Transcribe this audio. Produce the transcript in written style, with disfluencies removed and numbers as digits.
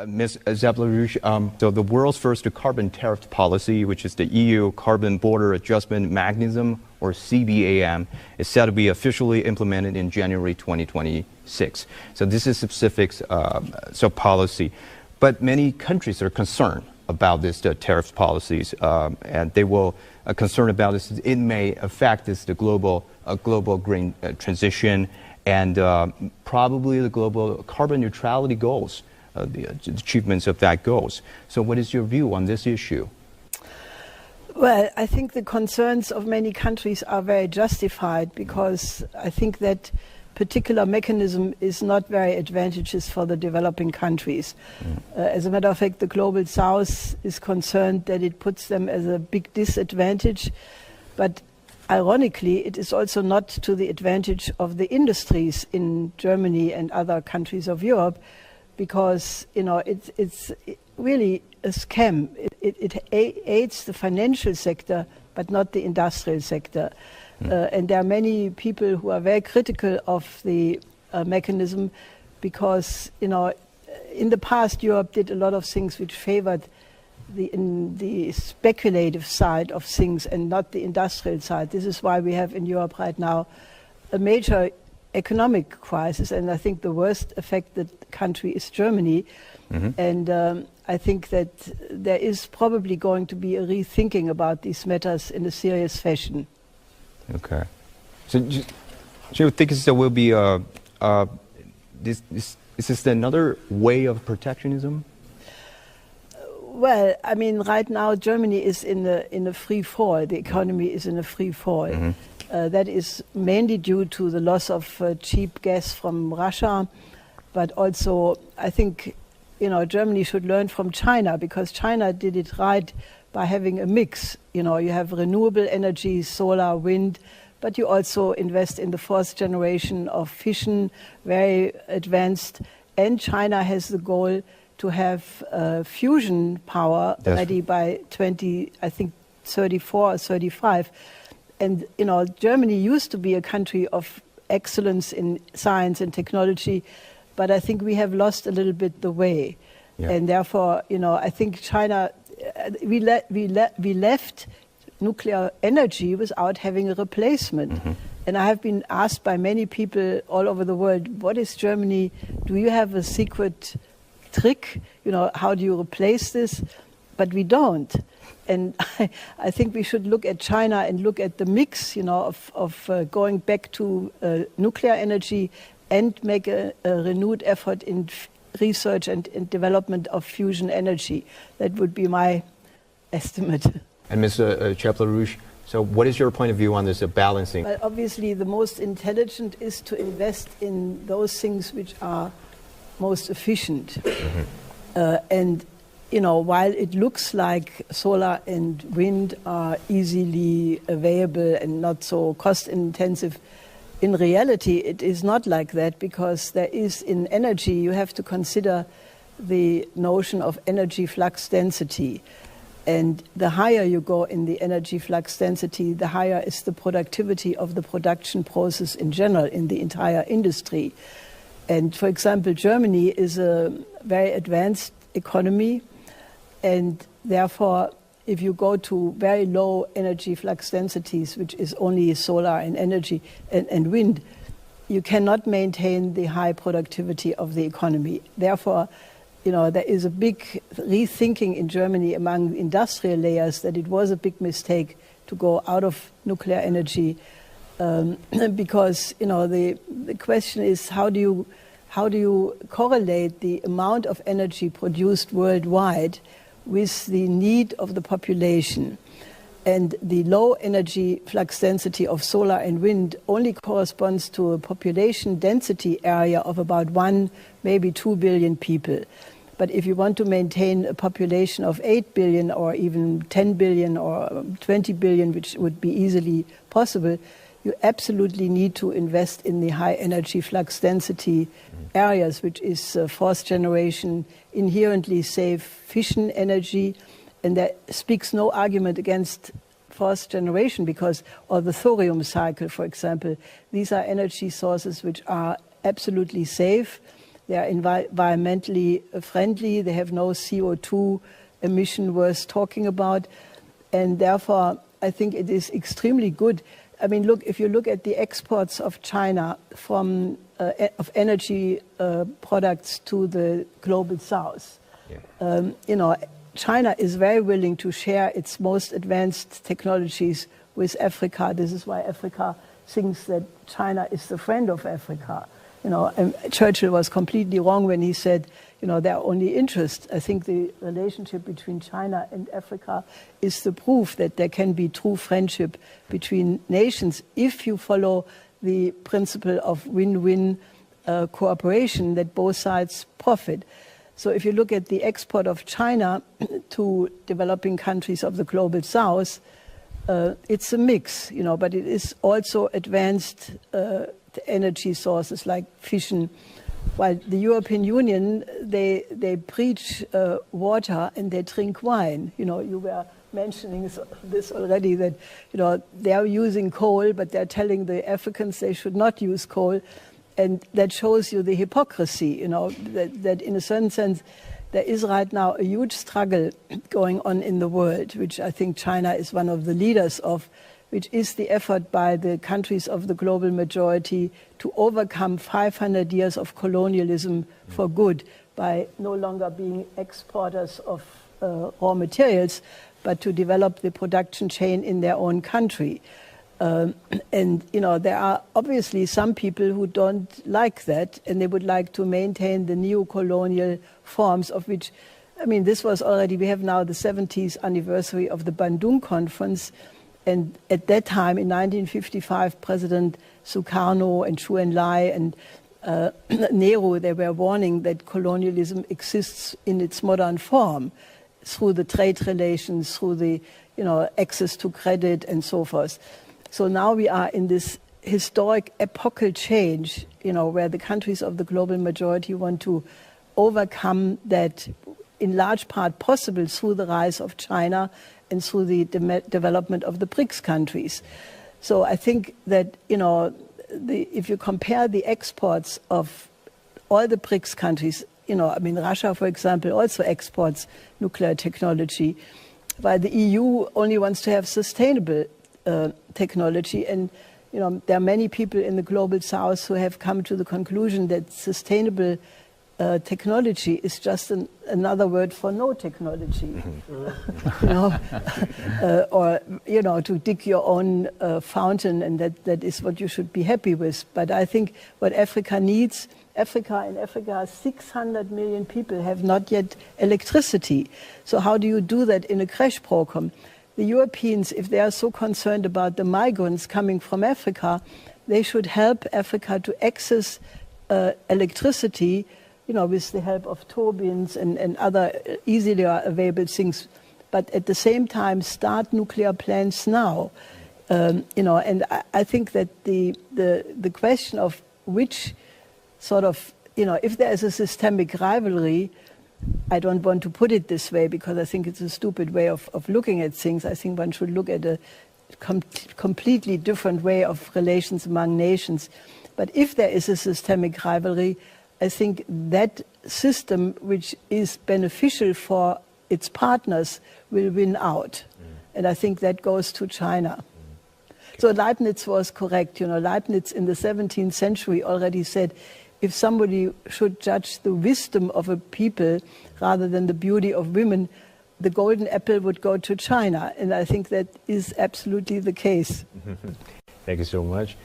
Ms. Zepp-LaRouche, so the world's first carbon tariff policy, which is the EU Carbon Border Adjustment Mechanism, or CBAM, is set to be officially implemented in January 2026. So this is specific policy. But many countries are concerned about this tariff policies, and they will concerned about this. It may affect the global green transition and probably the global carbon neutrality goals, the achievements of that goals. So what is your view on this issue? Well, I think the concerns of many countries are very justified, because I think that particular mechanism is not very advantageous for the developing countries. As a matter of fact, the Global South is concerned that it puts them as a big disadvantage, but ironically, it is also not to the advantage of the industries in Germany and other countries of Europe, because it's really a scam. It aids the financial sector, but not the industrial sector. And there are many people who are very critical of the mechanism, because in the past Europe did a lot of things which favored the speculative side of things and not the industrial side. This is why we have in Europe right now a major economic crisis, and I think the worst affected country is Germany. And I think that there is probably going to be a rethinking about these matters in a serious fashion. Okay. So do you think there will be is this another way of protectionism? Well, I mean, right now Germany is in a free fall. The economy is in a free fall. That is mainly due to the loss of cheap gas from Russia, but also I think Germany should learn from China, because China did it right by having a mix. You have renewable energy, solar, wind, but you also invest in the fourth generation of fission, very advanced. And China has the goal to have fusion power ready by 2034 or 35. And Germany used to be a country of excellence in science and technology, but I think we have lost a little bit the way. And therefore, I think China, we left nuclear energy without having a replacement. And I have been asked by many people all over the world, what is Germany? Do you have a secret trick? How do you replace this? But we don't. And I think we should look at China and look at the mix, of going back to nuclear energy and make a renewed effort in research and development of fusion energy. That would be my estimate. And Ms. Zepp-LaRouche, so what is your point of view on this balancing? Well, obviously, the most intelligent is to invest in those things which are most efficient. And while it looks like solar and wind are easily available and not so cost-intensive, in reality, it is not like that, because there is, in energy, you have to consider the notion of energy flux density. And the higher you go in the energy flux density, the higher is the productivity of the production process in general in the entire industry. And for example, Germany is a very advanced economy, and therefore, if you go to very low energy flux densities, which is only solar and energy and wind, you cannot maintain the high productivity of the economy. Therefore, there is a big rethinking in Germany among industrial layers that it was a big mistake to go out of nuclear energy, because the question is how do you correlate the amount of energy produced worldwide with the need of the population. And the low energy flux density of solar and wind only corresponds to a population density area of about 1, maybe 2 billion people. But if you want to maintain a population of 8 billion or even 10 billion or 20 billion, which would be easily possible, you absolutely need to invest in the high energy flux density areas, which is fourth generation, inherently safe fission energy. And that speaks no argument against fourth generation, or the thorium cycle, for example. These are energy sources which are absolutely safe. They are environmentally friendly. They have no CO2 emission worth talking about. And therefore, I think it is extremely good. I mean, look, if you look at the exports of China from of energy products to the global south, you know, China is very willing to share its most advanced technologies with Africa. This is why Africa thinks that China is the friend of Africa. You know, and Churchill was completely wrong when he said, you know, their only interest. I think the relationship between China and Africa is the proof that there can be true friendship between nations if you follow the principle of win-win cooperation, that both sides profit. So if you look at the export of China to developing countries of the global south, it's a mix, you know, but it is also advanced energy sources like fission. While the European Union, they preach water and they drink wine. You know, you were mentioning this already, that, you know, they're using coal, but they're telling the Africans they should not use coal. And that shows you the hypocrisy, you know, that in a certain sense, there is right now a huge struggle going on in the world, which I think China is one of the leaders of, which is the effort by the countries of the global majority to overcome 500 years of colonialism for good by no longer being exporters of raw materials, but to develop the production chain in their own country. And, you know, there are obviously some people who don't like that, and they would like to maintain the neo-colonial forms of which, I mean, this was already, we have now the 70th anniversary of the Bandung Conference. And at that time, in 1955, President Sukarno and Zhou Enlai and Nehru, they were warning that colonialism exists in its modern form through the trade relations, through the, you know, access to credit and so forth. So now we are in this historic epochal change, you know, where the countries of the global majority want to overcome that, in large part possible through the rise of China and through the development of the BRICS countries. So I think that, you know, if you compare the exports of all the BRICS countries, you know, I mean, Russia, for example, also exports nuclear technology, while the EU only wants to have sustainable technology. And, you know, there are many people in the global south who have come to the conclusion that sustainable technology is just another word for no technology. You know, or, you know, to dig your own fountain, and that is what you should be happy with. But I think what Africa needs, in Africa, 600 million people have not yet electricity. So how do you do that in a crash program? The Europeans, if they are so concerned about the migrants coming from Africa, they should help Africa to access electricity, you know, with the help of turbines and other easily available things. But at the same time, start nuclear plants now. You know, and I think that the question of which sort of, you know, if there is a systemic rivalry, I don't want to put it this way because I think it's a stupid way of looking at things. I think one should look at a completely different way of relations among nations. But if there is a systemic rivalry, I think that system, which is beneficial for its partners, will win out. And I think that goes to China. So Leibniz was correct. You know, Leibniz in the 17th century already said, if somebody should judge the wisdom of a people rather than the beauty of women, the golden apple would go to China. And I think that is absolutely the case. Thank you so much.